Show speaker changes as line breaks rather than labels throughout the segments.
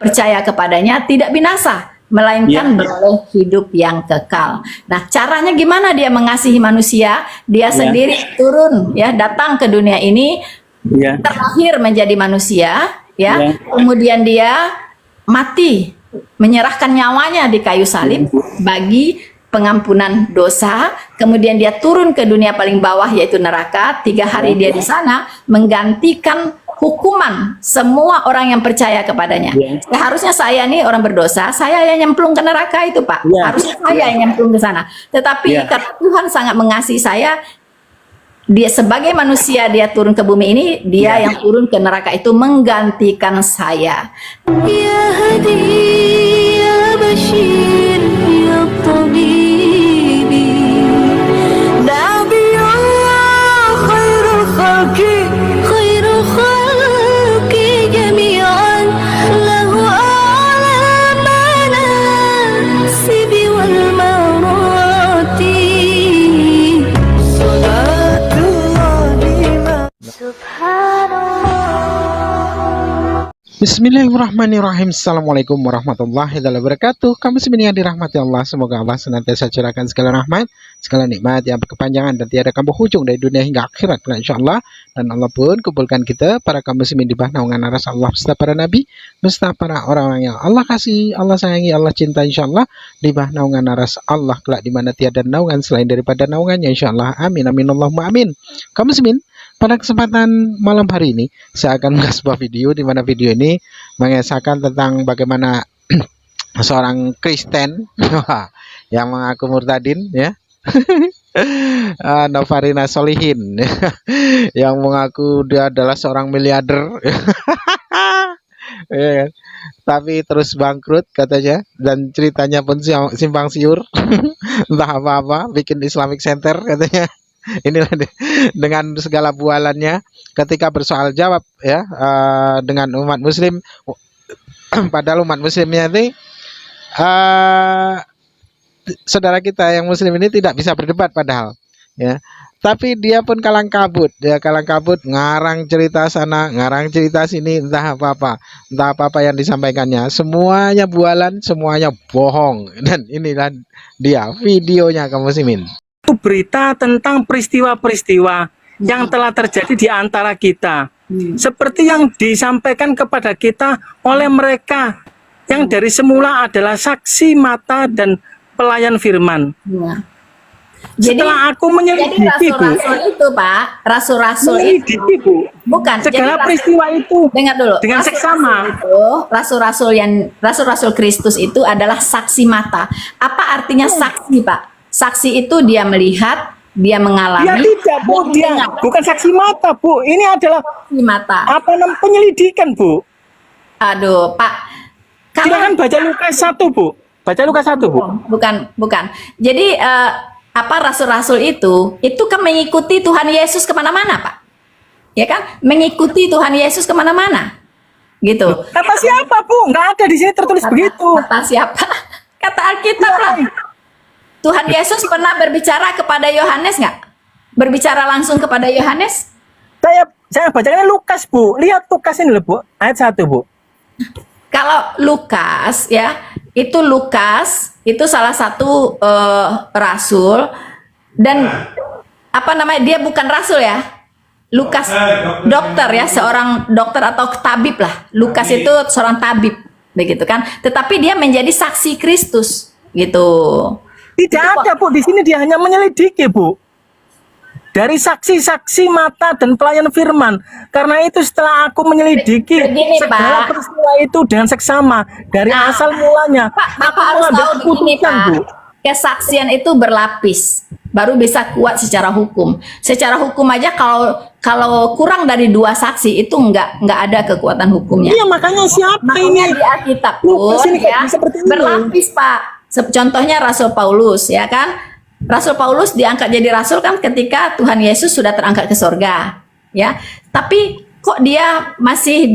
percaya kepadanya tidak binasa, melainkan beroleh hidup yang kekal. Nah, caranya gimana dia mengasihi manusia? Dia sendiri turun, ya, datang ke dunia ini, terlahir menjadi manusia, ya. Kemudian dia mati, menyerahkan nyawanya di kayu salib bagi pengampunan dosa. Kemudian dia turun ke dunia paling bawah, yaitu neraka. 3 hari dia di sana menggantikan hukuman semua orang yang percaya kepadanya. Seharusnya saya nih orang berdosa, saya yang nyemplung ke neraka itu, Pak. Harusnya saya yang nyemplung ke sana. Tetapi karena Tuhan sangat mengasihi saya, dia sebagai manusia, dia turun ke bumi ini, dia yang turun ke neraka itu menggantikan saya. Ya Hadi, ya Bashir, ya Tabibi, Nabi Allah, khairul khalqi, khairul khalqi jami'an, lahu a'la manasibi wal marati.
Bismillahirrahmanirrahim. Assalamualaikum warahmatullahi wabarakatuh. Kamu semuanya dirahmati Allah. Semoga Allah senantiasa curahkan segala rahmat, segala nikmat yang berkepanjangan dan tiada kambuh ujung dari dunia hingga akhirat, insyaallah. Dan Allah pun kumpulkan kita para kaum muslimin di bawah naungan aras Allah beserta para nabi, beserta para orang-orang yang Allah kasih, Allah sayangi, Allah cinta, insyaallah, di bawah naungan aras Allah kelak di mana tiada naungan selain daripada naungannya, insyaallah. Amin amin Allahumma amin. Kaum muslimin, pada kesempatan malam hari ini saya akan mengunggah sebuah video di mana video ini mengisahkan tentang bagaimana seorang Kristen yang mengaku murtadin, ya. Novarina Solihin yang mengaku dia adalah seorang miliarder. Ya, tapi terus bangkrut katanya, dan ceritanya pun simpang siur. Entah apa-apa, bikin Islamic Center katanya. Inilah dengan segala bualannya ketika bersoal jawab, ya, dengan umat muslim. Padahal umat muslimnya ini saudara kita yang muslim ini tidak bisa berdebat padahal, ya. Tapi dia pun kalang kabut, dia kalang kabut, ngarang cerita sana, ngarang cerita sini, entah apa-apa yang disampaikannya, semuanya bualan, semuanya bohong. Dan inilah dia videonya, kaum muslimin.
Berita tentang peristiwa-peristiwa yang telah terjadi di antara kita, seperti yang disampaikan kepada kita oleh mereka yang dari semula adalah saksi mata dan pelayan firman. Setelah aku menyelidiki,
rasul-rasul itu, Pak, rasul-rasul itu bukan
segala peristiwa itu
dengar dulu,
dengan seksama.
Rasul-rasul Kristus itu adalah saksi mata. Apa artinya saksi, Pak? Saksi itu dia melihat, dia mengalami.
Ya tidak, Bu, dia bukan saksi mata, Bu. Ini adalah
saksi mata.
Apa namanya, penyelidikan, Bu.
Aduh, Pak.
Silakan baca Lukas 1, Bu. Baca Lukas 1, Bu.
Bukan. Jadi rasul-rasul itu kan mengikuti Tuhan Yesus kemana-mana, Pak. Ya kan? Mengikuti Tuhan Yesus kemana-mana. Gitu.
Kata siapa, Bu? Nggak ada di sini tertulis begitu.
Kata siapa? Kata Alkitab lah. Tuhan Yesus pernah berbicara kepada Yohanes nggak? Berbicara langsung kepada Yohanes?
Saya bacanya Lukas, Bu. Lihat Lukas ini loh, Bu. Ayat 1, Bu.
Kalau Lukas, ya, itu Lukas itu salah satu rasul, dan apa namanya, dia bukan rasul, ya. Lukas dokter, ya, seorang dokter atau tabib lah. Lukas itu seorang tabib, begitu kan. Tetapi dia menjadi saksi Kristus, gitu.
Tidak ada, Bu. Di sini dia hanya menyelidiki, Bu. Dari saksi-saksi mata dan pelayan firman. Karena itu setelah aku menyelidiki segala peristiwa itu dengan seksama dari asal mulanya,
Pak, Bapak harus tahu begini, Pak. Bu. Kesaksian itu berlapis, baru bisa kuat secara hukum. Secara hukum aja kalau kurang dari 2 saksi itu nggak ada kekuatan hukumnya.
Iya, makanya siapa ini
di Alkitab pun, ya, berlapis, Pak. Contohnya Rasul Paulus, ya kan? Rasul Paulus diangkat jadi rasul kan ketika Tuhan Yesus sudah terangkat ke sorga, ya. Tapi kok dia masih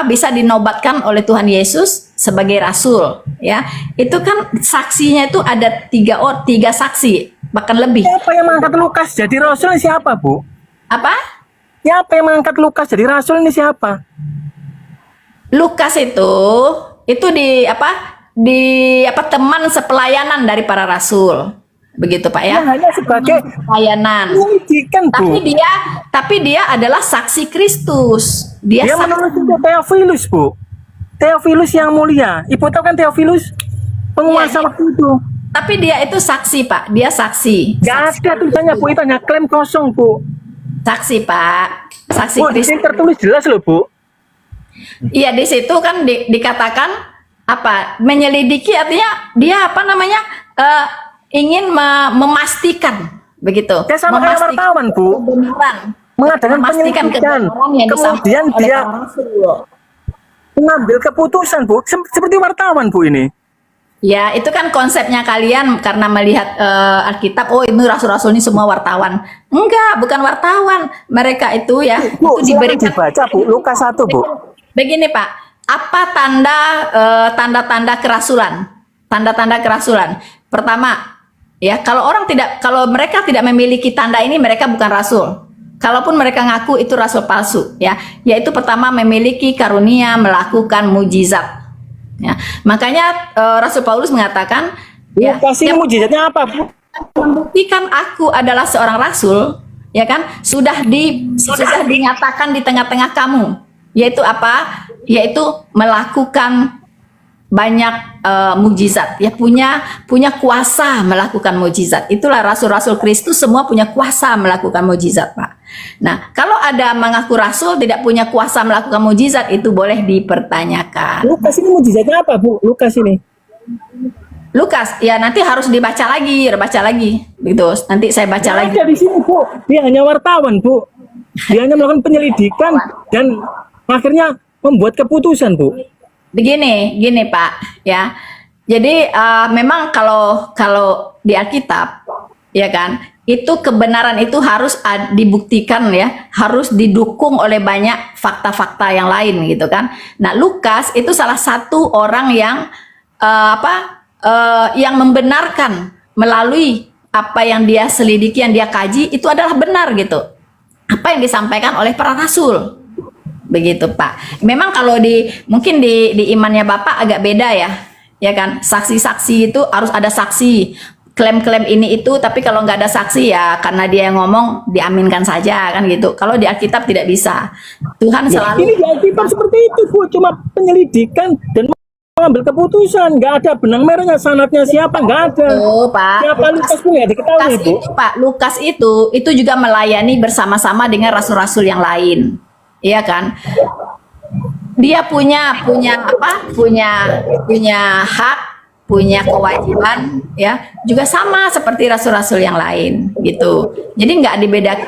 bisa dinobatkan oleh Tuhan Yesus sebagai rasul, ya? Itu kan saksinya itu ada 3 saksi, bahkan lebih.
Siapa yang mengangkat Lukas jadi rasul ini siapa, Bu?
Apa?
Siapa yang mengangkat Lukas jadi rasul ini siapa?
Lukas itu itu di apa teman sepelayanan dari para rasul. Begitu Pak ya.
hanya sebagai
Pelayanan.
penyidikan, Bu.
Tapi dia adalah saksi Kristus.
Dia
Dia
menulis itu Theophilus, Bu. Theophilus yang mulia. Ibu tahu kan Theophilus? Penguasa
Iya.
waktu itu.
tapi dia itu saksi Pak. Dia saksi.
Gak ada tulisannya, Bu. Itu hanya klaim kosong, Bu.
Saksi Pak. Saksi
Bu, di
Kristus.
sini tertulis jelas loh, Bu.
Iya di situ kan dikatakan apa menyelidiki artinya dia apa namanya ingin memastikan begitu.
Kayak sama kayak wartawan, Bu.
Kebenaran.
Mengadakan
Memastikan
penyelidikan.
kebenaran yang
Kemudian
disampaikan oleh
dia
para rasul.
mengambil keputusan, Bu. Seperti wartawan, Bu, ini.
Ya, itu kan konsepnya kalian karena melihat Alkitab, oh ini rasul-rasul ini semua wartawan. Enggak, bukan wartawan. Mereka itu ya,
Bu,
itu
silakan
diberikan.
dibaca, Bu. Lukas 1, Bu.
Begini Pak, apa tanda-tanda kerasulan? Tanda-tanda kerasulan. Pertama, ya kalau mereka tidak memiliki tanda ini, mereka bukan rasul. Kalaupun mereka ngaku itu rasul palsu, ya, yaitu pertama memiliki karunia melakukan mujizat. Ya, makanya Rasul Paulus mengatakan, ya,
Lukas ini mujizatnya apa, Bu?
membuktikan aku adalah seorang rasul, ya kan, sudah dinyatakan di tengah-tengah kamu, yaitu apa? Yaitu melakukan banyak mujizat, ya punya kuasa melakukan mujizat. Itulah rasul-rasul Kristus semua punya kuasa melakukan mujizat, Pak. Nah, kalau ada mengaku rasul tidak punya kuasa melakukan mujizat, itu boleh dipertanyakan.
Lukas ini mujizatnya apa, Bu? Lukas ini.
Lukas, ya nanti harus dibaca lagi, gitu. Nanti saya baca lagi.
Ada di sini, Bu. Dia hanya wartawan, Bu. Dia hanya melakukan penyelidikan dan akhirnya membuat keputusan, Bu.
Begini, Pak, ya. Jadi memang kalau di Alkitab, ya kan, itu kebenaran itu harus dibuktikan ya, harus didukung oleh banyak fakta-fakta yang lain gitu kan. Nah, Lukas itu salah satu orang yang yang membenarkan melalui apa yang dia selidiki, yang dia kaji itu adalah benar gitu. Apa yang disampaikan oleh para rasul. Begitu Pak. Memang kalau mungkin di imannya Bapak agak beda ya kan. Saksi-saksi itu harus ada saksi. Klaim-klaim ini itu, tapi kalau nggak ada saksi ya karena dia yang ngomong diaminkan saja kan gitu. Kalau di Alkitab tidak bisa. Tuhan selalu.
Ini di Alkitab seperti itu, Bu. Cuma penyelidikan dan mengambil keputusan. Nggak ada benang merahnya, sanadnya siapa, nggak ada.
Oh, Pak.
Siapa Lukas pun nggak diketahui, Bu.
Lukas itu juga melayani bersama-sama dengan rasul-rasul yang lain. Iya kan? Dia punya hak, punya kewajiban, ya, juga sama seperti rasul-rasul yang lain, gitu. Jadi nggak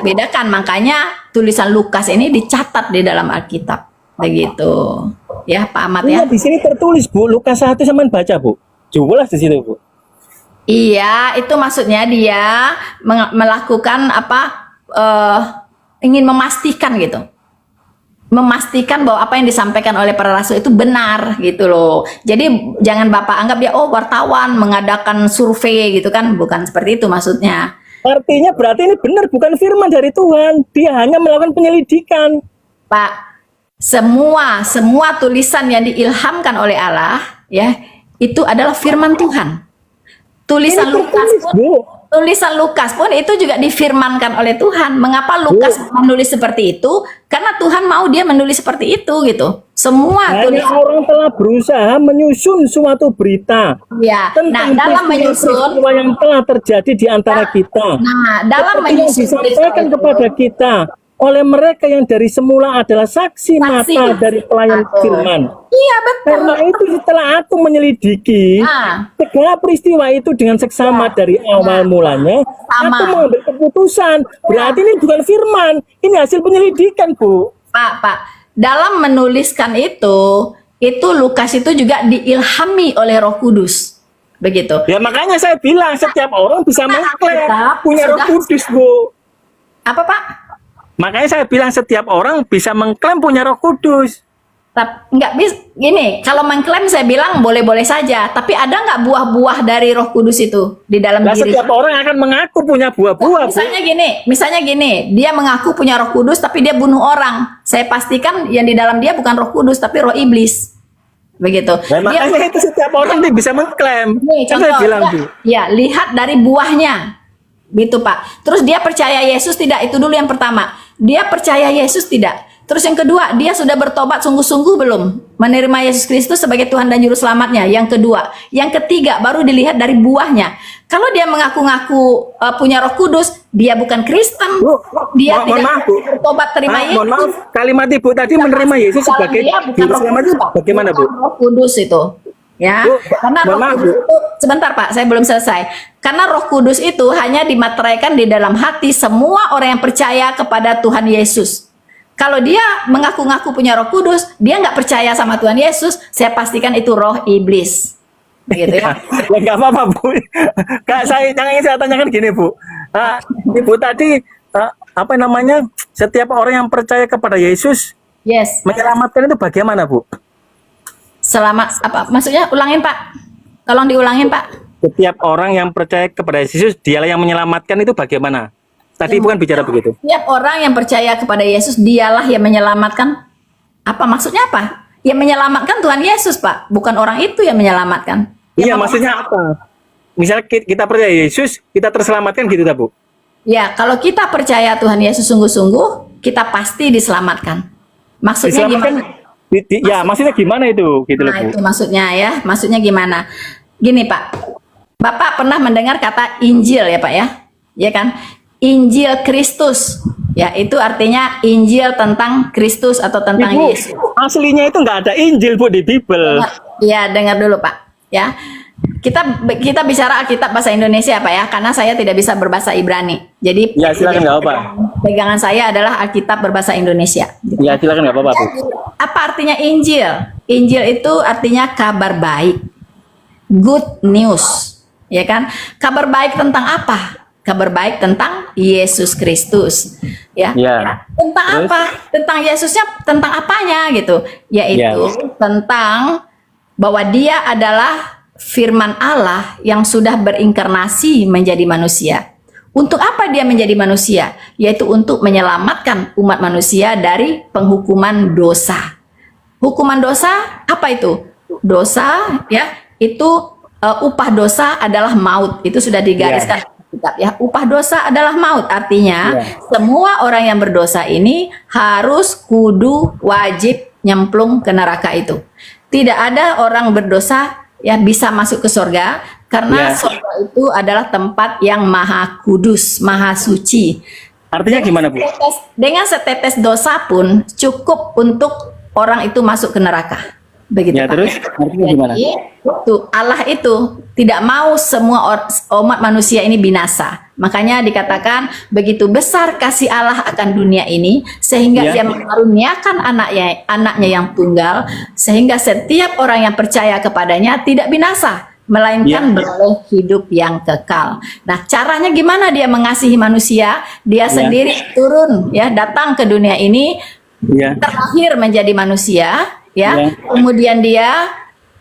dibedakan, makanya tulisan Lukas ini dicatat di dalam Alkitab, begitu. Ya, Pak Ahmad ya.
Di sini tertulis, Bu. Lukas 1 sampean baca, Bu. Jelas di situ, Bu.
Iya, itu maksudnya dia melakukan ingin memastikan gitu. Memastikan bahwa apa yang disampaikan oleh para rasul itu benar gitu loh. Jadi jangan Bapak anggap dia wartawan mengadakan survei gitu kan, bukan seperti itu maksudnya.
Artinya berarti ini benar, bukan firman dari Tuhan. Dia hanya melakukan penyelidikan.
Pak, semua tulisan yang diilhamkan oleh Allah ya, itu adalah firman Tuhan. Tulisan Lukas pun itu juga difirmankan oleh Tuhan. Mengapa Lukas menulis seperti itu? Karena Tuhan mau dia menulis seperti itu gitu. Semua tulisan
orang telah berusaha menyusun suatu berita.
Ya. Nah, dalam menyusun
yang telah terjadi di antara kita.
Nah, dalam menyusun
disampaikan kepada kita oleh mereka yang dari semula adalah saksi mata dari pelayan firman.
Iya, betul.
Karena itu setelah aku menyelidiki segala peristiwa itu dengan seksama dari awal mulanya, aku mengambil keputusan. Berarti ini bukan firman, ini hasil penyelidikan, Bu.
Pak, dalam menuliskan itu Lukas itu juga diilhami oleh Roh Kudus. Begitu.
Ya makanya saya bilang setiap orang bisa mengklaim punya Roh Kudus, Bu.
Apa, Pak?
Makanya saya bilang setiap orang bisa mengklaim punya Roh Kudus.
Nggak bisa gini, kalau mengklaim saya bilang boleh-boleh saja, tapi ada nggak buah-buah dari Roh Kudus itu di dalam diri?
Setiap orang akan mengaku punya buah-buah.
Misalnya gini, dia mengaku punya Roh Kudus tapi dia bunuh orang. Saya pastikan yang di dalam dia bukan Roh Kudus tapi roh iblis. begitu.
Nah, makanya itu setiap orang nih bisa mengklaim.
Nih,
Kan saya
contoh,
bilang, Bu.
ya, lihat dari buahnya, gitu Pak. Terus dia percaya Yesus tidak? Itu dulu yang pertama. Dia percaya Yesus tidak? Terus yang kedua, dia sudah bertobat sungguh-sungguh belum? Menerima Yesus Kristus sebagai Tuhan dan Juru Selamatnya. Yang kedua. Yang ketiga, baru dilihat dari buahnya. Kalau dia mengaku-ngaku punya Roh Kudus, dia bukan Kristen.
Bu,
Dia
mohon
tidak
maaf, Bu.
bertobat terima Yesus.
Mohon maaf, kalimat Ibu tadi menerima Yesus
Kalau
sebagai
dia bukan
Juru
Roh
Selamat
Kudus,
itu
Pak.
bagaimana, Bu?
Bukan Roh Kudus itu. Ya,
Bu,
karena Roh
mohon maaf,
Kudus
Bu.
itu, sebentar Pak, saya belum selesai. Karena Roh Kudus itu hanya dimateraikan di dalam hati semua orang yang percaya kepada Tuhan Yesus. Kalau dia mengaku-ngaku punya Roh Kudus, dia nggak percaya sama Tuhan Yesus, saya pastikan itu roh iblis. Begitu ya.
Ya nggak apa-apa, Bu. Kak, yang ingin saya tanyakan gini, Bu. Ibu tadi apa namanya? Setiap orang yang percaya kepada Yesus
Yes.
menyelamatkan itu bagaimana, Bu?
Selamat apa? Maksudnya ulangin Pak. Tolong diulangin Pak.
Setiap orang yang percaya kepada Yesus, dialah yang menyelamatkan itu bagaimana? Tadi bukan bicara begitu.
Setiap orang yang percaya kepada Yesus, dialah yang menyelamatkan. Apa maksudnya apa? Yang menyelamatkan Tuhan Yesus, Pak. Bukan orang itu yang menyelamatkan.
Iya, maksudnya apa? Misalnya kita percaya Yesus, kita terselamatkan gitu, tak, Bu?
Ya, kalau kita percaya Tuhan Yesus sungguh-sungguh, kita pasti diselamatkan. Maksudnya
Diselamatkan,
gimana?
ya, maksudnya gimana itu, gitu loh,
Nah,
Bu?
itu maksudnya ya. Maksudnya gimana? Gini, Pak. Bapak pernah mendengar kata Injil ya, Pak ya? Ya kan? Injil Kristus. Ya, itu artinya Injil tentang Kristus atau tentang
Ibu,
Yesus.
aslinya itu nggak ada Injil, Bu, di Bible.
Ya, dengar dulu Pak. Ya, kita bicara Alkitab bahasa Indonesia Pak ya, karena saya tidak bisa berbahasa Ibrani. Jadi
Ya, silakan, nggak apa-apa.
pegangan saya adalah Alkitab berbahasa Indonesia.
Ya, silakan, nggak apa-apa, Bu.
Apa artinya Injil? Injil itu artinya kabar baik, good news, ya kan? Kabar baik tentang apa? Kabar baik tentang Yesus Kristus, ya.
Ya.
Tentang
Terus?
apa? Tentang Yesusnya, tentang apanya gitu? Yaitu tentang bahwa Dia adalah Firman Allah yang sudah berinkarnasi menjadi manusia. Untuk apa Dia menjadi manusia? Yaitu untuk menyelamatkan umat manusia dari penghukuman dosa. Hukuman dosa apa itu? Dosa ya itu upah dosa adalah maut. Itu sudah digariskan kitab ya. Upah dosa adalah maut. Artinya semua orang yang berdosa ini harus kudu wajib nyemplung ke neraka itu. Tidak ada orang berdosa ya bisa masuk ke surga karena surga itu adalah tempat yang maha kudus, maha suci.
Artinya gimana, Bu?
Dengan setetes dosa pun cukup untuk orang itu masuk ke neraka. Begitu
Ya,
Pak.
terus artinya gimana?
Jadi, Allah itu tidak mau semua umat manusia ini binasa. Makanya dikatakan begitu besar kasih Allah akan dunia ini sehingga Dia mengaruniakan anaknya yang tunggal sehingga setiap orang yang percaya kepadanya tidak binasa melainkan beroleh hidup yang kekal. Nah, caranya gimana Dia mengasihi manusia? Dia sendiri turun ya, datang ke dunia ini, terlahir menjadi manusia, ya. Kemudian Dia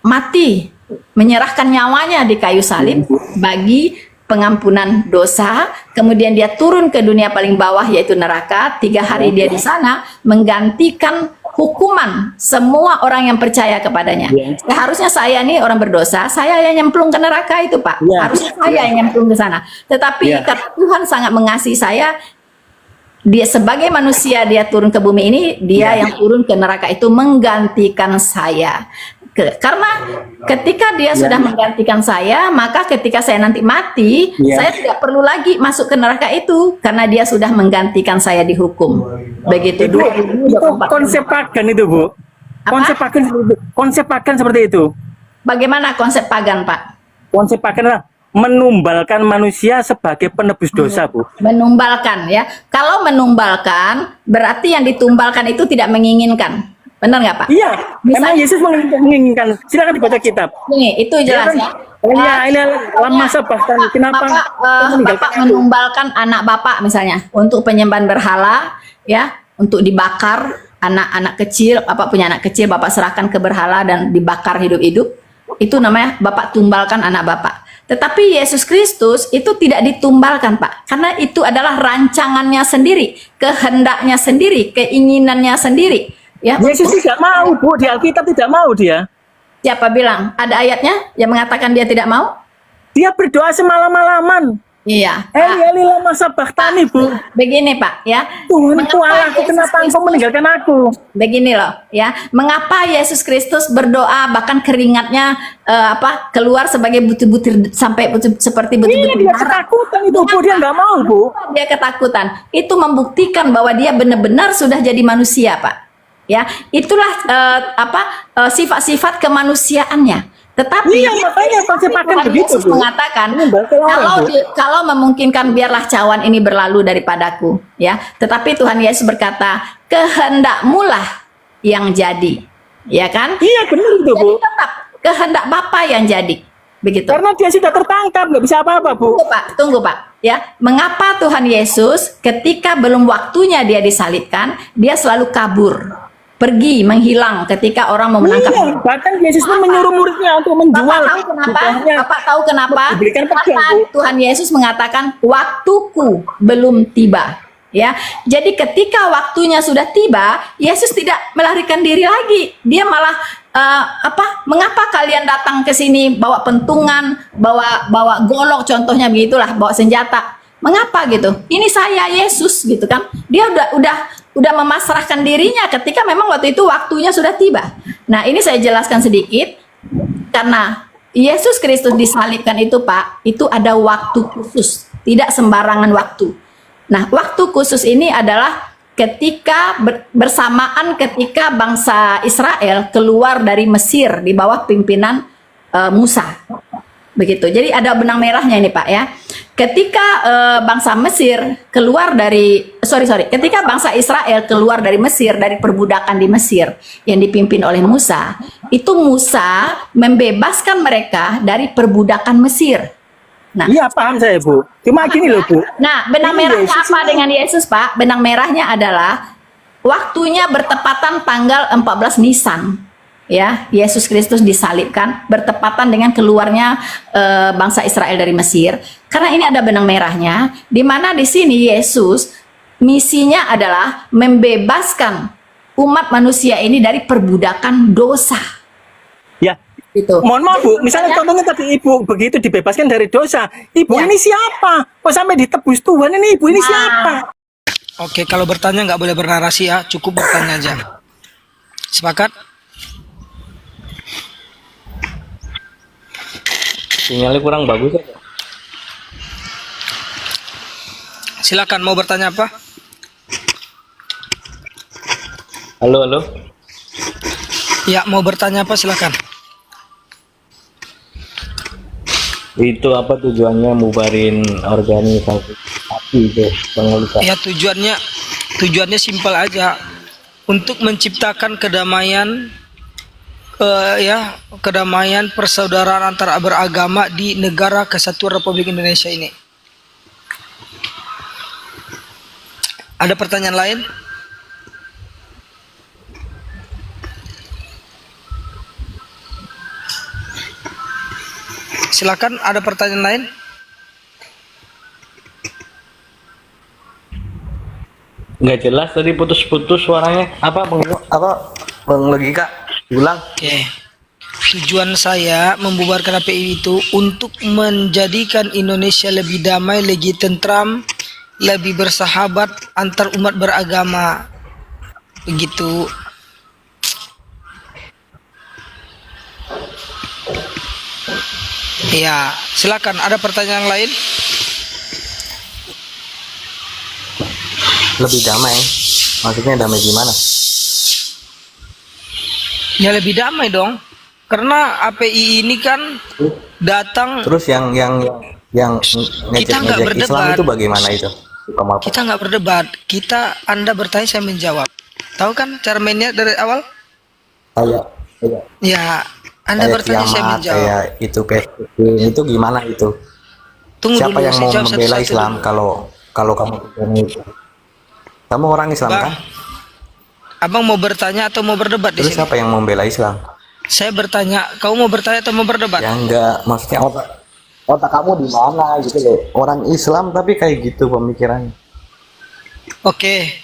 mati, menyerahkan nyawanya di kayu salib bagi pengampunan dosa. Kemudian Dia turun ke dunia paling bawah yaitu neraka. 3 hari Dia di sana menggantikan hukuman semua orang yang percaya kepadanya. Seharusnya saya nih orang berdosa, saya yang nyemplung ke neraka itu Pak. Harusnya saya yang nyemplung ke sana. Tetapi karena Tuhan sangat mengasihi saya, Dia sebagai manusia Dia turun ke bumi ini, Dia yang turun ke neraka itu menggantikan saya. Karena ketika Dia sudah menggantikan saya, maka ketika saya nanti mati, saya tidak perlu lagi masuk ke neraka itu karena Dia sudah menggantikan saya dihukum. Begitu
Itu konsep pagan itu, Bu. Konsep pagan seperti itu.
Bagaimana konsep pagan, Pak?
Konsep pagan adalah menumbalkan manusia sebagai penebus dosa, Bu.
Menumbalkan ya. Kalau menumbalkan berarti yang ditumbalkan itu tidak menginginkan. Benar nggak Pak?
Iya.
Misalnya,
Emang Yesus menginginkan. Silakan dibaca kitab.
Ini itu jelas ya.
Ini lama bahkan kenapa
Bapak menumbalkan anak Bapak misalnya untuk penyembahan berhala ya, untuk dibakar anak-anak kecil, Bapak punya anak kecil, Bapak serahkan ke berhala dan dibakar hidup-hidup. Itu namanya Bapak tumbalkan anak Bapak. Tetapi Yesus Kristus itu tidak ditumbalkan Pak, karena itu adalah rancangannya sendiri, kehendaknya sendiri, keinginannya sendiri. Ya,
Yesus tidak mau, Bu. Di Alkitab tidak mau Dia.
Siapa bilang? Ada ayatnya yang mengatakan dia tidak mau?
Dia berdoa semalam-malaman.
Iya.
Eli Eli lama sabahtani, Bu.
Begini Pak, ya.
Tuhanku Allahku,
Yesus
kenapa engkau
Kristus-
meninggalkan aku?
Begini loh, ya. Mengapa Yesus Kristus berdoa bahkan keringatnya keluar sebagai butir-butir sampai seperti
Iya,
butir-butir
dia
darah.
ketakutan itu, Bu. Dia nggak mau, Bu.
Dia ketakutan. Itu membuktikan bahwa dia benar-benar sudah jadi manusia, Pak. Ya, itulah sifat-sifat kemanusiaannya. Tetapi
Iya, makanya pasti pakai
Tuhan
begitu,
Yesus
Bu.
mengatakan
Ini bahasa orang, Bu.
kalau memungkinkan biarlah cawan ini berlalu daripadaku, ya. Tetapi Tuhan Yesus berkata, kehendakmulah yang jadi, ya kan?
Iya, benar itu, Bu.
Jadi tetap kehendak Bapa yang jadi, begitu.
Karena dia sudah tertangkap, nggak bisa apa-apa, Bu.
Tunggu Pak, ya. Mengapa Tuhan Yesus ketika belum waktunya dia disalibkan, dia selalu kabur, pergi, menghilang ketika orang mau menangkap
Iya,
dia?
bahkan Yesus pun menyuruh muridnya untuk menjual.
Bapak tahu kenapa?
bukannya
Bapak tahu kenapa?
dibelikan pedang,
Karena
Bu.
Tuhan Yesus mengatakan waktuku belum tiba. Ya, jadi ketika waktunya sudah tiba, Yesus tidak melarikan diri lagi. Dia malah mengapa kalian datang ke sini bawa pentungan, bawa golok, contohnya begitulah, bawa senjata. Mengapa gitu? Ini saya Yesus gitu kan? Dia udah memasrahkan dirinya ketika memang waktu itu waktunya sudah tiba. Nah, ini saya jelaskan sedikit karena Yesus Kristus disalibkan itu, Pak, itu ada waktu khusus, tidak sembarangan waktu. Nah, waktu khusus ini adalah ketika bersamaan ketika bangsa Israel keluar dari Mesir di bawah pimpinan Musa. Begitu. Jadi ada benang merahnya ini, Pak, ya. Ketika bangsa Mesir keluar dari ketika bangsa Israel keluar dari Mesir, dari perbudakan di Mesir yang dipimpin oleh Musa, itu Musa membebaskan mereka dari perbudakan Mesir. Nah,
Iya, paham saya, Bu. Cuma gini loh, Bu.
nah, benang
Ini
merahnya
Yesus
apa
ini.
dengan Yesus, Pak? Benang merahnya adalah waktunya bertepatan tanggal 14 Nisan. Ya, Yesus Kristus disalibkan bertepatan dengan keluarnya bangsa Israel dari Mesir. Karena ini ada benang merahnya, di mana di sini Yesus misinya adalah membebaskan umat manusia ini dari perbudakan dosa.
Ya,
Gitu.
mohon maaf, Bu. Misalnya contohnya tadi Ibu begitu dibebaskan dari dosa. Ibu
Ya.
ini siapa? Kok sampai ditebus Tuhan ini? Ibu ini
Nah.
siapa?
Oke, kalau bertanya nggak boleh bernarasi ya, cukup bertanya aja. Sepakat?
Sinyalnya kurang bagus ya.
Silakan, mau bertanya apa?
Halo, halo.
Ya, mau bertanya apa silakan.
Itu apa tujuannya mubarin organisasi itu, Bang Lisa?
Ya, tujuannya simpel aja, untuk menciptakan kedamaian, kedamaian persaudaraan antara beragama di negara Kesatuan Republik Indonesia ini. Ada pertanyaan lain? Silakan, ada pertanyaan lain?
Nggak jelas tadi, putus-putus suaranya. Apa Bang Logika? Ulang.
Oke. Tujuan saya membubarkan HPI itu untuk menjadikan Indonesia lebih damai, lebih tentram, lebih bersahabat antar umat beragama. Begitu. Ya, silakan. Ada pertanyaan lain?
Lebih damai. Maksudnya damai gimana?
Ya lebih damai dong. Karena API ini kan datang,
Terus yang
Kita nggak
ngejek
berdebat.
Islam itu bagaimana itu? Apa?
kita nggak berdebat. Anda bertanya, saya menjawab. Tahu kan cara mainnya dari awal?
Kayak
Ya, Anda
kayak
bertanya, saya
kiamat,
menjawab.
kayak itu itu gimana itu?
Tunggu
Siapa
dulu,
yang
saya
mau
jawab
membela
satu-satu
Islam
dulu.
kalau kamu kamu orang Islam
Bang,
kan?
Abang mau bertanya atau mau berdebat di
Terus
sini?
siapa yang membela Islam?
Saya bertanya, kamu mau bertanya atau mau berdebat?
Ya enggak, maksudnya otak kamu di mana gitu loh. Orang Islam tapi kayak gitu pemikirannya.
Oke.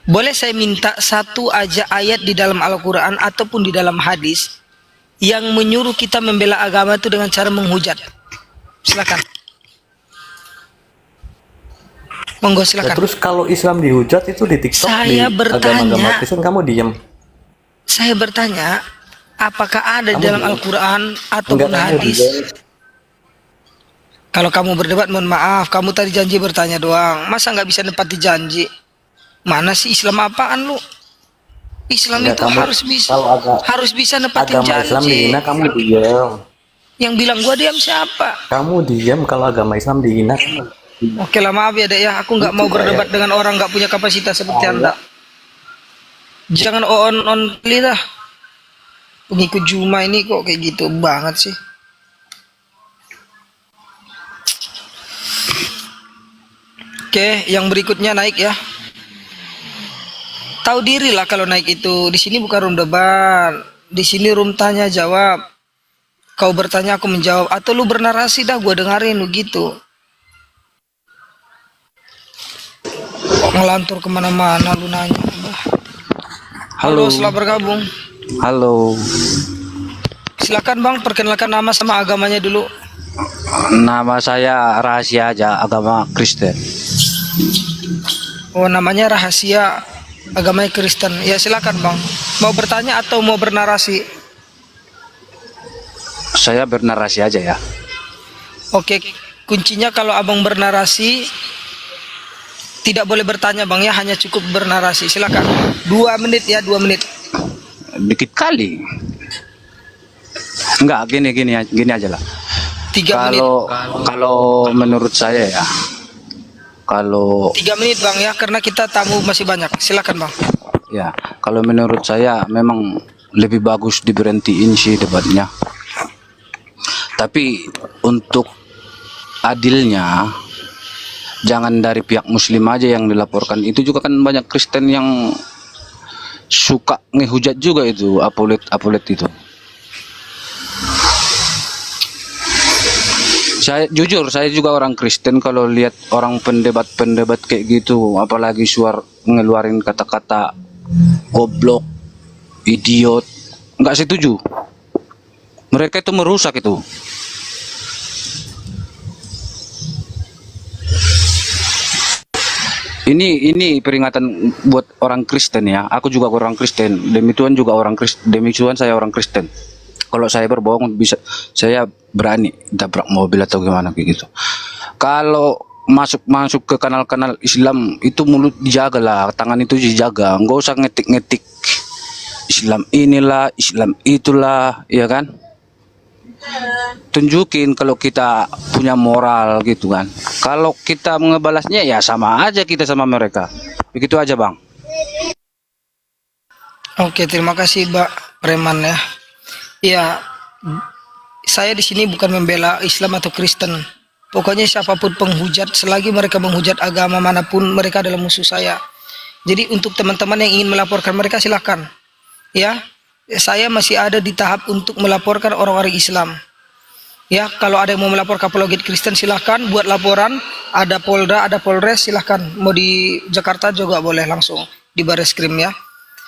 Boleh saya minta satu aja ayat di dalam Al-Quran ataupun di dalam hadis yang menyuruh kita membela agama itu dengan cara menghujat. Silakan. Monggo
Ya,
silakan.
terus kalau Islam dihujat itu di TikTok,
Saya
di
bertanya.
agama-agama Kristen kamu diem.
Saya bertanya, apakah ada
Kamu
dalam
diem.
Al-Quran ataupun
Enggak, kamu
hadis?
diem.
Kalau kamu berdebat, mohon maaf, kamu tadi janji bertanya doang. Masa nggak bisa nepati janji? Mana sih Islam apaan lu? Islam
Enggak,
itu
kamu kalau
harus bisa nepatin
agama Islam
janji.
dihina kamu diem.
Yang bilang gua diam siapa?
Kamu diem kalau agama Islam dihina. Kamu diem.
Oke lah, maaf ya dek ya, aku nggak mau berdebat dengan orang nggak punya kapasitas seperti anda. Jangan on lidah. Pengikut Juma ini kok kayak gitu banget sih. Oke, yang berikutnya naik ya. Tahu diri lah kalau naik itu. Di sini bukan room debat. Di sini room tanya jawab. Kau bertanya aku menjawab. Atau lu bernarasi dah, gua dengerin lu gitu. Kok ngelantur kemana-mana lu nanya. Halo, selamat bergabung.
Halo,
Silakan bang, perkenalkan nama sama agamanya dulu.
nama saya rahasia aja, agama Kristen.
Oh, namanya rahasia, agamanya Kristen. Ya silakan bang. Mau bertanya atau mau bernarasi?
Saya bernarasi aja ya.
Oke, kuncinya kalau abang bernarasi tidak boleh bertanya bang ya, hanya cukup bernarasi. Silakan. 2 menit ya, 2 menit.
Dikit kali. Enggak, gini aja lah.
3 menit.
Kalau menurut saya ya, kalau
3 menit bang ya, karena kita tamu masih banyak. Silakan bang.
ya, kalau menurut saya memang lebih bagus diberhentiin sih debatnya. Tapi untuk adilnya, jangan dari pihak Muslim aja yang dilaporkan. Itu juga kan banyak Kristen yang suka ngehujat juga itu, apolet itu. Saya jujur, saya juga orang Kristen. Kalau lihat orang pendebat kayak gitu, apalagi ngeluarin kata-kata goblok, idiot, nggak setuju. Mereka itu merusak itu. Ini peringatan buat orang Kristen ya. Aku juga orang Kristen. Demi Tuhan juga orang Kristen. Demi Tuhan saya orang Kristen. Kalau saya berbohong bisa, saya berani tabrak mobil atau gimana kayak gitu. Kalau masuk ke kanal-kanal Islam itu mulut dijaga lah, tangan itu dijaga. Nggak usah ngetik-ngetik Islam inilah, Islam itulah, ya kan? Tunjukin kalau kita punya moral gitu kan. Kalau kita ngebalasnya ya sama aja kita sama mereka. Begitu aja bang.
Oke, terima kasih Mbak Preman ya. Ya, saya di sini bukan membela Islam atau Kristen. Pokoknya siapapun penghujat, selagi mereka menghujat agama manapun, mereka adalah musuh saya. Jadi untuk teman-teman yang ingin melaporkan mereka silakan. Ya, saya masih ada di tahap untuk melaporkan orang-orang Islam. Ya, kalau ada yang mau melaporkan apologet Kristen silakan buat laporan. Ada Polda, ada Polres, silakan. Mau di Jakarta juga boleh langsung di Bareskrim ya.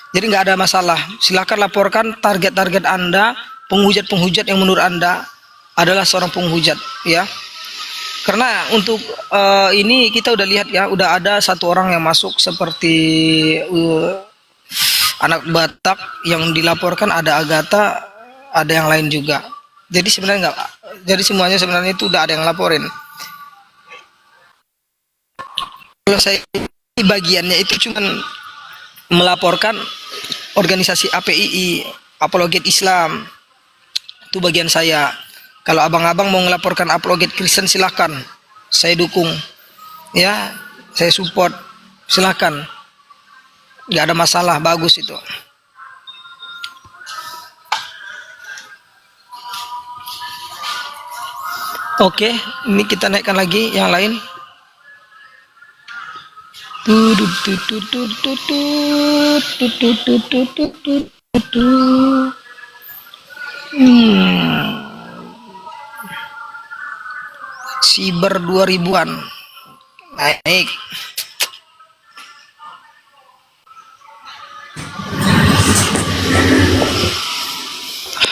Jadi nggak ada masalah. Silakan laporkan target-target Anda, penghujat-penghujat yang menurut Anda adalah seorang penghujat, ya. Karena untuk ini kita udah lihat ya, udah ada satu orang yang masuk seperti anak Batak yang dilaporkan, ada Agatha, ada yang lain juga. Jadi sebenarnya nggak, jadi semuanya sebenarnya itu udah ada yang laporin. Kalau saya bagiannya itu cuman melaporkan organisasi APII, apologet Islam, itu bagian saya. Kalau abang-abang mau melaporkan apologet Kristen silahkan, saya dukung, ya, saya support, silahkan, nggak ada masalah, bagus itu. Oke, ini kita naikkan lagi yang lain. Siber 2000-an naik.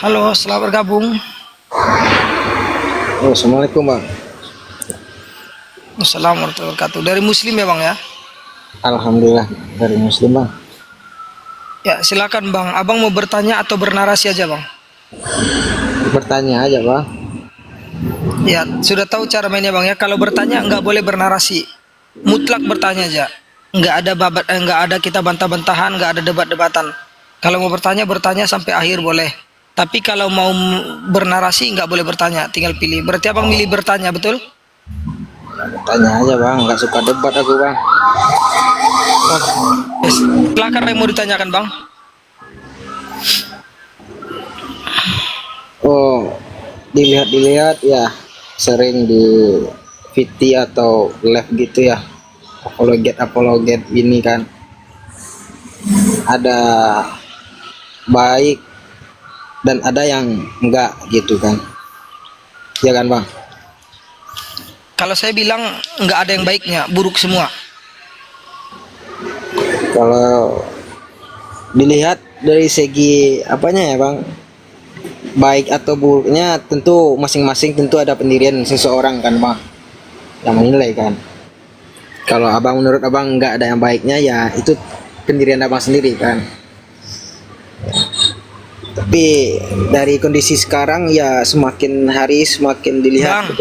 Halo, selamat bergabung.
Oh, Assalamualaikum bang.
Assalamualaikum warahmatullahi wabarakatuh. Dari Muslim ya bang ya?
Alhamdulillah dari Muslim bang.
Ya silakan bang. Abang mau bertanya atau bernarasi aja bang?
Bertanya aja bang.
Ya sudah tahu cara mainnya bang ya. Kalau bertanya nggak boleh bernarasi, mutlak bertanya aja. Nggak ada kita bantah-bantahan, nggak ada debat-debatan. Kalau mau bertanya sampai akhir boleh. Tapi kalau mau bernarasi nggak boleh bertanya, tinggal pilih. Berarti abang milih bertanya, betul?
Bertanya aja bang. Nggak suka debat aku bang.
Yes. Silakan yang mau ditanyakan bang.
Oh, dilihat ya sering di VT atau live gitu ya. Apologet ini kan ada baik dan ada yang enggak gitu kan, ya kan bang?
Kalau saya bilang nggak ada yang baiknya, buruk semua.
Kalau dilihat dari segi apanya ya bang, baik atau buruknya tentu masing-masing tentu ada pendirian seseorang kan bang yang menilai kan. Kalau abang menurut abang nggak ada yang baiknya ya itu pendirian abang sendiri kan. Tapi dari kondisi sekarang ya semakin hari semakin dilihat.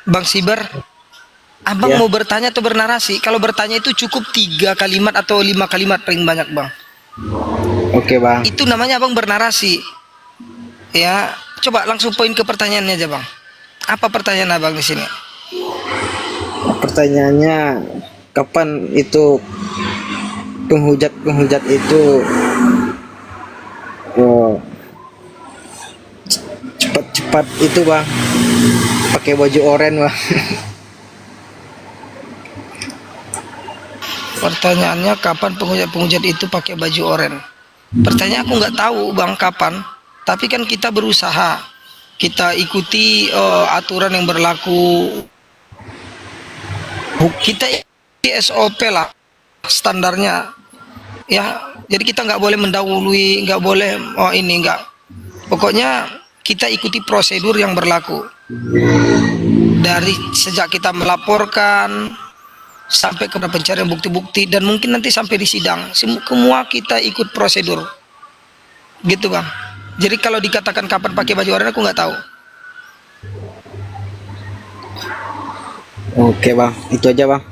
Bang Siber, abang
Ya.
mau bertanya atau bernarasi? Kalau bertanya itu cukup 3 kalimat atau 5 kalimat paling banyak bang.
Oke bang.
Itu namanya abang bernarasi. Ya, coba langsung poin ke pertanyaannya aja bang. Apa pertanyaan abang di sini?
Pertanyaannya kapan itu penghujat itu cepat itu bang pakai baju oranye bang.
Pertanyaannya kapan penghujat itu pakai baju oranye? Pertanyaan aku nggak tahu bang kapan. Tapi kan kita berusaha, kita ikuti aturan yang berlaku. Kita ikuti SOP lah standarnya. Ya, jadi kita nggak boleh mendahului, nggak boleh nggak. Pokoknya kita ikuti prosedur yang berlaku. Dari sejak kita melaporkan sampai kepada pencarian bukti-bukti dan mungkin nanti sampai di sidang, semua kita ikut prosedur. Gitu bang. Jadi kalau dikatakan kapan pakai baju oranye aku nggak tahu.
Oke bang, itu aja bang.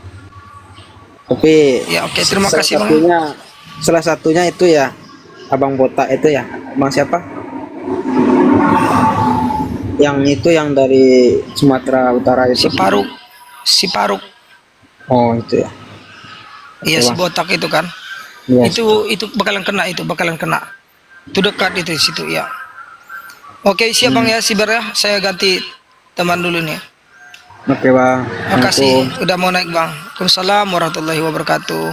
Tapi
Ya oke, terima
salah
kasih bang.
salah satunya itu ya abang botak itu ya, bang siapa? Yang itu yang dari Sumatera Utara itu.
Si Paruk.
Oh itu ya.
Iya
Oke,
si
Bang.
botak itu kan.
Iya.
Itu bakalan kena itu. Itu dekat itu di situ ya. Oke siap bang ya Siber ya. Saya ganti teman dulu nih.
Oke bang.
Makasih udah mau naik bang. Waalaikumsalam warahmatullahi wabarakatuh.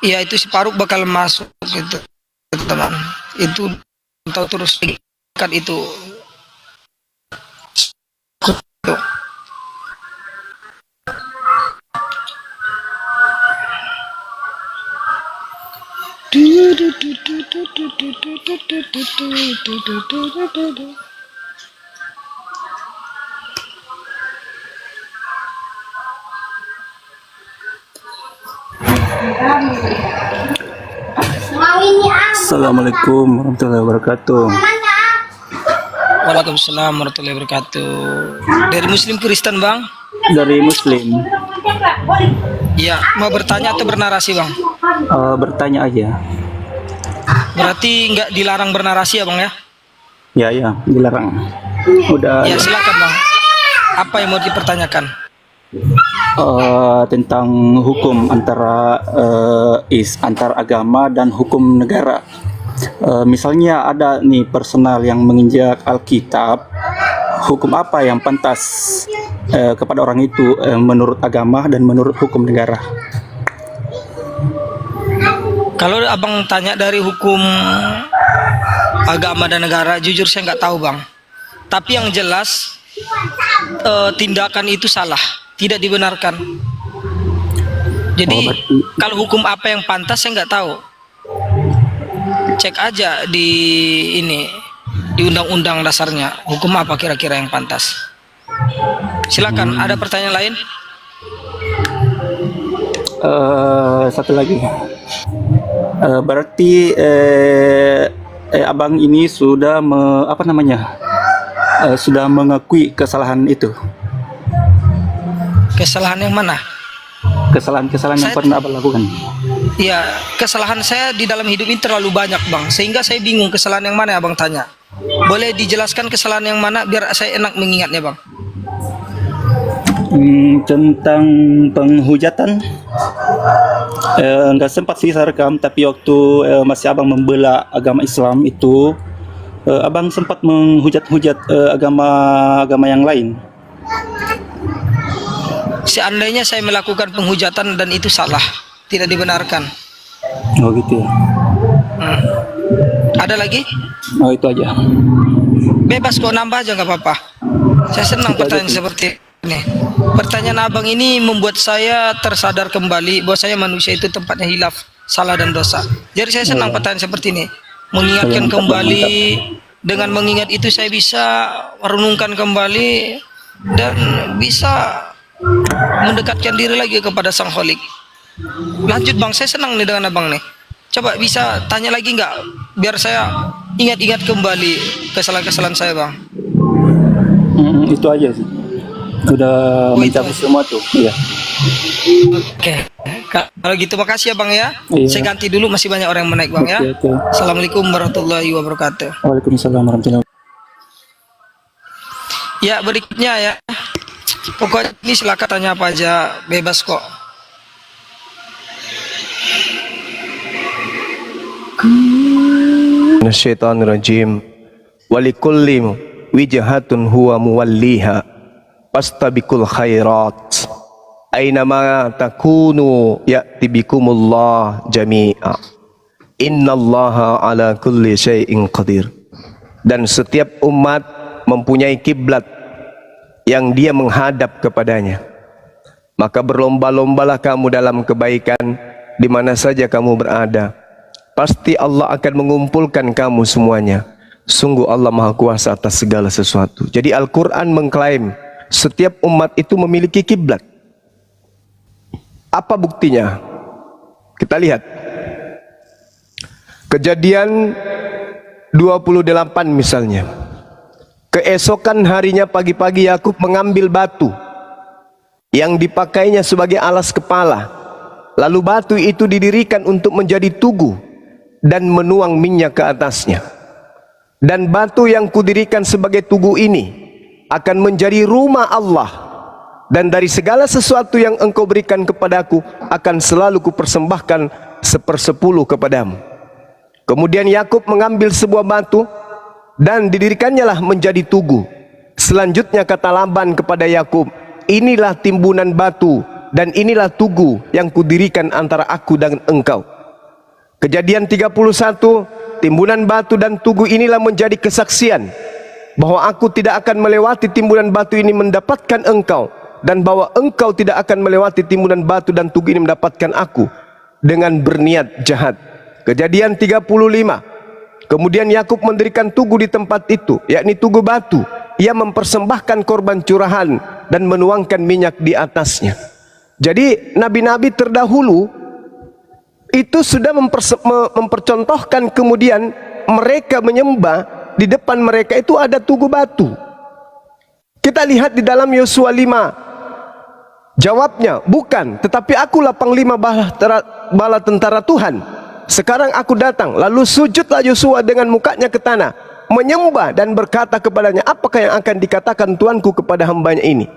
Iya itu si Paruk bakal masuk gitu teman. Itu tahu terus dekat itu. Tuh.
Assalamualaikum warahmatullahi wabarakatuh.
Waalaikumsalam warahmatullahi wabarakatuh. Dari Muslim Kristen bang?
Dari Muslim.
Iya. Mau bertanya atau bernarasi bang?
Bertanya aja.
Berarti nggak dilarang bernarasi ya bang ya?
Ya, dilarang. Udah
Ya silakan bang. Apa yang mau dipertanyakan?
tentang hukum antara antar agama dan hukum negara. Misalnya ada nih personal yang menginjak Alkitab, hukum apa yang pantas kepada orang itu menurut agama dan menurut hukum negara?
Kalau abang tanya dari hukum agama dan negara, jujur saya nggak tahu bang. Tapi yang jelas tindakan itu salah, tidak dibenarkan. Jadi kalau hukum apa yang pantas saya nggak tahu. cek aja di ini, di undang-undang dasarnya, hukum apa kira-kira yang pantas. Silakan, ada pertanyaan lain?
Satu lagi. Berarti abang ini sudah sudah mengakui kesalahan itu.
Kesalahan yang mana?
Kesalahan yang pernah abang lakukan.
Ya, kesalahan saya di dalam hidup ini terlalu banyak, Bang. Sehingga saya bingung kesalahan yang mana Abang tanya. Boleh dijelaskan kesalahan yang mana biar saya enak mengingatnya, Bang?
Tentang penghujatan, nggak sempat sih saya rekam, tapi waktu masih abang membela agama Islam itu, abang sempat menghujat-hujat agama yang lain.
Seandainya saya melakukan penghujatan dan itu salah, tidak dibenarkan.
Oh gitu ya.
Ada lagi?
Oh itu aja.
Bebas kok, nambah aja nggak apa-apa. Saya senang pertanyaan seperti ini. Pertanyaan abang ini membuat saya tersadar kembali bahwa saya manusia itu tempatnya hilaf, salah dan dosa. Jadi saya senang pertanyaan seperti ini, mengingatkan kembali. Dengan mengingat itu saya bisa merenungkan kembali dan bisa mendekatkan diri lagi kepada Sang Kholik. Lanjut Bang, saya senang nih dengan abang nih. Coba bisa tanya lagi nggak, biar saya ingat-ingat kembali kesalahan-kesalahan saya, Bang.
Itu aja sih. Udah mencapai semua tuh. Iya.
Oke. Kalau gitu makasih ya Bang ya.
Iya.
Saya ganti dulu, masih banyak orang yang menaik Bang ya.
Oke.
Assalamualaikum warahmatullahi wabarakatuh.
Waalaikumsalam warahmatullahi wabarakatuh.
Ya, berikutnya ya. Pokoknya ini silakan tanya apa aja, bebas kok.
Nasyaitonirrajim. Walikulli wijhatun huwa muwalliha fastabiqul khairat aynama takunu ya'ti bikumullah jami'a innallaha ala kulli syai'in qadir. Dan setiap umat mempunyai kiblat yang dia menghadap kepadanya, maka berlomba-lombalah kamu dalam kebaikan di mana saja kamu berada. Pasti Allah akan mengumpulkan kamu semuanya. Sungguh Allah Maha Kuasa atas segala sesuatu. Jadi Al-Quran mengklaim setiap umat itu memiliki kiblat. Apa buktinya? Kita lihat Kejadian 28 misalnya. Keesokan harinya pagi-pagi Yakub mengambil batu yang dipakainya sebagai alas kepala. Lalu batu itu didirikan untuk menjadi tugu dan menuang minyak ke atasnya. Dan batu yang kudirikan sebagai tugu ini akan menjadi rumah Allah, dan dari segala sesuatu yang engkau berikan kepadaku akan selalu kupersembahkan 1/10 kepadamu. Kemudian Yakub mengambil sebuah batu dan didirikannya lah menjadi tugu. Selanjutnya kata Laban kepada Yakub, inilah timbunan batu dan inilah tugu yang kudirikan antara aku dan engkau. Kejadian 31, timbunan batu dan tugu inilah menjadi kesaksian bahwa aku tidak akan melewati timbunan batu ini mendapatkan engkau, dan bahwa engkau tidak akan melewati timbunan batu dan tugu ini mendapatkan aku dengan berniat jahat. Kejadian 35, kemudian Yakub mendirikan tugu di tempat itu, yakni tugu batu. Ia mempersembahkan korban curahan dan menuangkan minyak di atasnya. Jadi nabi-nabi terdahulu itu sudah mempercontohkan, kemudian mereka menyembah, di depan mereka itu ada tugu batu. Kita lihat di dalam Yosua 5, jawabnya, bukan, tetapi akulah panglima bala tentara Tuhan. Sekarang aku datang. Lalu sujudlah Yosua dengan mukanya ke tanah, menyembah dan berkata kepadanya, apakah yang akan dikatakan Tuanku kepada hambanya ini?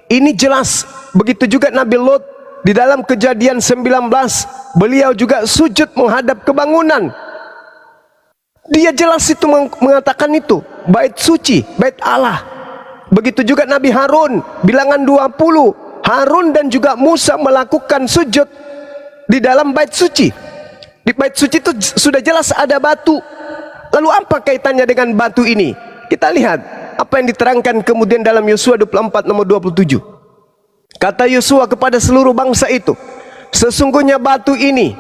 Ini jelas. Begitu juga Nabi Lot di dalam Kejadian 19, beliau juga sujud menghadap ke bangunan. Dia jelas itu mengatakan itu bait suci, bait Allah. Begitu juga Nabi Harun, bilangan 20, Harun dan juga Musa melakukan sujud di dalam bait suci. Di bait suci itu sudah jelas ada batu. Lalu apa kaitannya dengan batu ini? Kita lihat apa yang diterangkan kemudian dalam Yosua 24 nomor 27. Kata Yosua kepada seluruh bangsa itu, sesungguhnya batu ini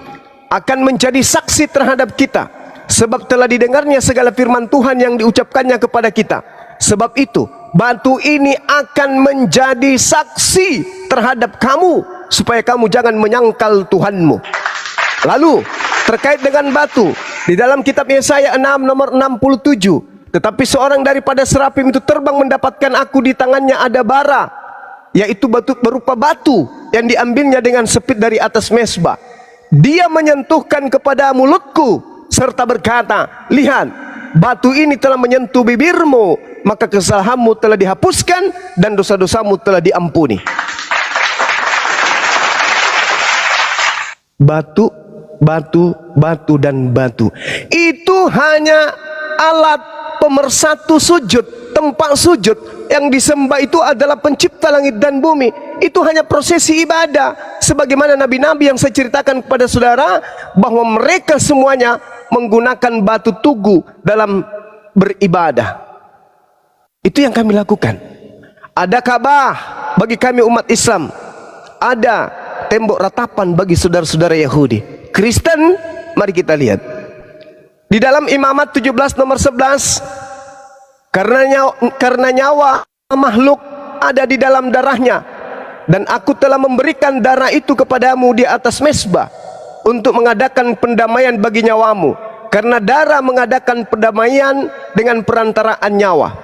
akan menjadi saksi terhadap kita, sebab telah didengarnya segala firman Tuhan yang diucapkannya kepada kita. Sebab itu batu ini akan menjadi saksi terhadap kamu, supaya kamu jangan menyangkal Tuhanmu. Lalu terkait dengan batu, di dalam kitab Yesaya 6 nomor 67, tetapi seorang daripada serafim itu terbang mendapatkan aku, di tangannya ada bara, yaitu batu berupa batu yang diambilnya dengan sepit dari atas mezbah. Dia menyentuhkan kepada mulutku serta berkata, lihat, batu ini telah menyentuh bibirmu, maka kesalahanmu telah dihapuskan dan dosa-dosamu telah diampuni. Batu, batu, batu, dan batu itu hanya alat pemersatu sujud, tempat sujud. Yang disembah itu adalah pencipta langit dan bumi. Itu hanya prosesi ibadah, sebagaimana nabi-nabi yang saya ceritakan kepada saudara, bahwa mereka semuanya menggunakan batu tugu dalam beribadah. Itu yang kami lakukan. Ada Ka'bah bagi kami umat Islam, ada tembok ratapan bagi saudara-saudara Yahudi. Kristen, mari kita lihat di dalam Imamat 17 nomor 11, karena nyawa makhluk ada di dalam darahnya, dan aku telah memberikan darah itu kepadamu di atas mezbah untuk mengadakan pendamaian bagi nyawamu, karena darah mengadakan pendamaian dengan perantaraan nyawa.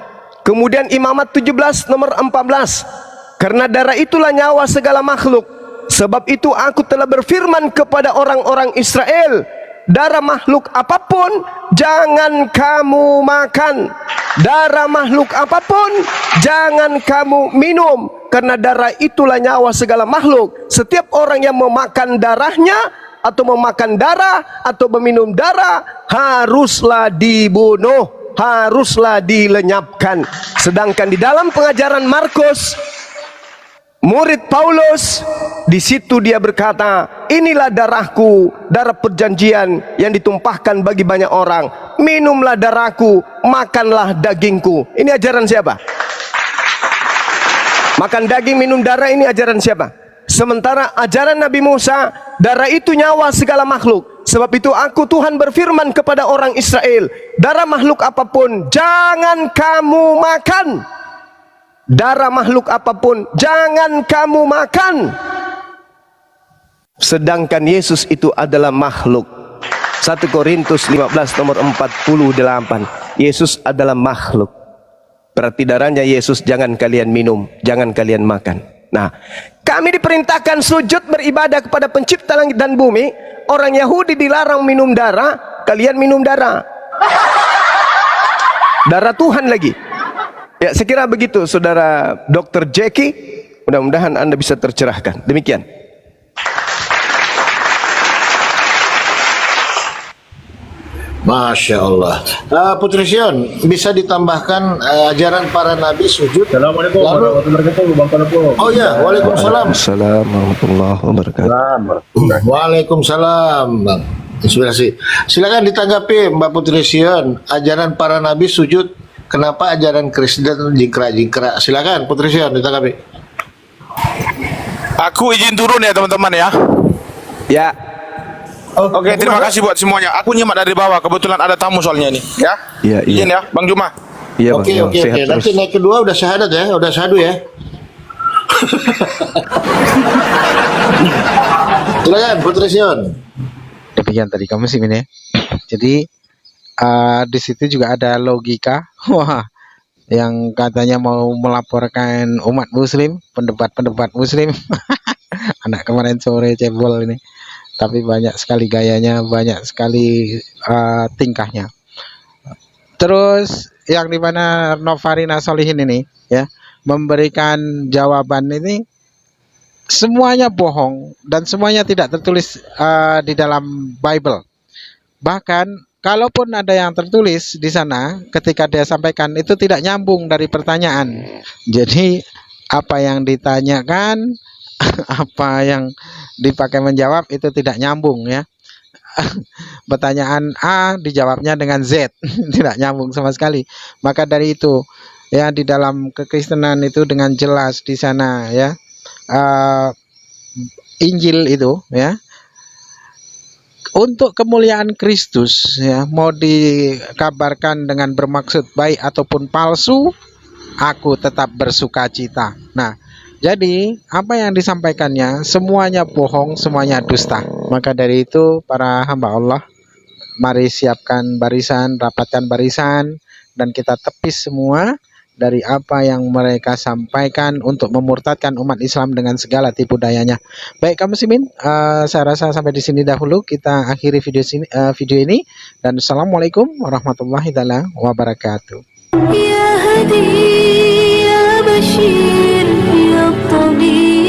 Kemudian Imamat 17 nomor 14, karena darah itulah nyawa segala makhluk, sebab itu aku telah berfirman kepada orang-orang Israel, darah makhluk apapun jangan kamu makan, darah makhluk apapun jangan kamu minum, karena darah itulah nyawa segala makhluk. Setiap orang yang memakan darahnya, atau memakan darah, atau meminum darah, haruslah dibunuh, haruslah dilenyapkan. Sedangkan di dalam pengajaran Markus, murid Paulus, di situ dia berkata, inilah darahku, darah perjanjian yang ditumpahkan bagi banyak orang. Minumlah darahku, makanlah dagingku. Ini ajaran siapa? Makan daging, minum darah, ini ajaran siapa? Sementara ajaran Nabi Musa, darah itu nyawa segala makhluk. Sebab itu aku Tuhan berfirman kepada orang Israel, darah makhluk apapun jangan kamu makan. Darah makhluk apapun jangan kamu makan. Sedangkan Yesus itu adalah makhluk. 1 Korintus 15 nomor 48. Yesus adalah makhluk. Berarti darahnya Yesus jangan kalian minum, jangan kalian makan. Nah, kami diperintahkan sujud beribadah kepada pencipta langit dan bumi. Orang Yahudi dilarang minum darah, kalian minum darah. Darah Tuhan lagi. Ya, saya kira begitu saudara Dr. Jackie. Mudah-mudahan Anda bisa tercerahkan. Demikian.
Masya Allah. Putri Sion, bisa ditambahkan ajaran para nabi sujud? Assalamualaikum warahmatullahi wabarakatuh. Oh ya, waalaikumsalam.
Assalamualaikum warahmatullahi wabarakatuh.
Waalaikumsalam. Inspirasi. Silakan ditanggapi Mbak Putri Sion. Ajaran para nabi sujud. Kenapa ajaran Kristen jingkrak-jingkrak? Silakan Putri Sion ditanggapi.
Aku izin turun ya teman-teman ya.
Ya.
Oke, terima kasih buat semuanya. Aku nyimak dari bawah, kebetulan ada tamu soalnya ini, ya.
Iya, iya.
Izin ya, Bang Juma.
Iya, Bang.
Oke. Nanti naik kedua udah syahadat ya, udah syahadu ya. Silakan Putri Sion.
Demikian tadi kamu sih ini. Jadi di situ juga ada logika, wah, yang katanya mau melaporkan umat Muslim, pendebat Muslim. Anak kemarin sore cebol ini. Tapi banyak sekali gayanya, banyak sekali tingkahnya. Terus yang dimana Novarina Solihin ini ya memberikan jawaban ini semuanya bohong dan semuanya tidak tertulis di dalam Bible. Bahkan kalaupun ada yang tertulis di sana, ketika dia sampaikan itu tidak nyambung dari pertanyaan. Jadi apa yang ditanyakan, apa yang dipakai menjawab itu tidak nyambung ya. Pertanyaan A dijawabnya dengan Z, tidak nyambung sama sekali. Maka dari itu ya, di dalam kekristenan itu dengan jelas di sana ya, Injil itu ya, untuk kemuliaan Kristus ya, mau dikabarkan dengan bermaksud baik ataupun palsu, aku tetap bersukacita. Nah, jadi apa yang disampaikannya semuanya bohong, semuanya dusta. Maka dari itu para hamba Allah, mari siapkan barisan, rapatkan barisan, dan kita tepis semua dari apa yang mereka sampaikan untuk memurtadkan umat Islam dengan segala tipu dayanya. Baik kaum muslimin, saya rasa sampai di sini dahulu kita akhiri video ini, dan assalamualaikum warahmatullahi wabarakatuh.
يا هدي يا بشير يا طبيب